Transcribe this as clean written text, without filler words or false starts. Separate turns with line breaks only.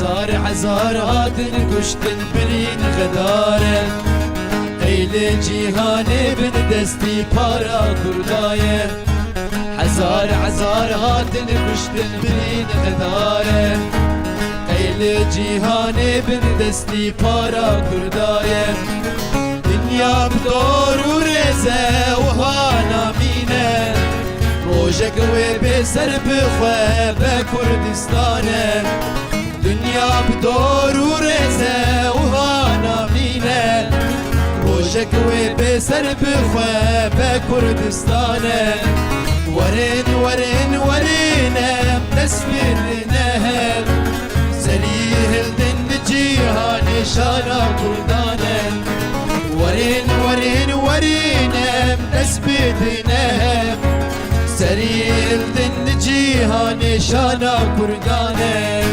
هزار هاتن کشتن برین غداره قیل جیهانی بن دستی پارا کردایه هزار هاتن کشتن برین غداره قیل جیهانی بن دستی پارا کردایه دنیا بدور و رزه و هانا مینه روژک و بسر بخواه به کردستانه دنیا بدور و رزه و هانا مینه روژک و بسر بخواه به کردستانه ورین نسبرنه سریح الدن جیهان شانا کردانه ورين نسبتنا سريع الدن جيهان شانا كردانه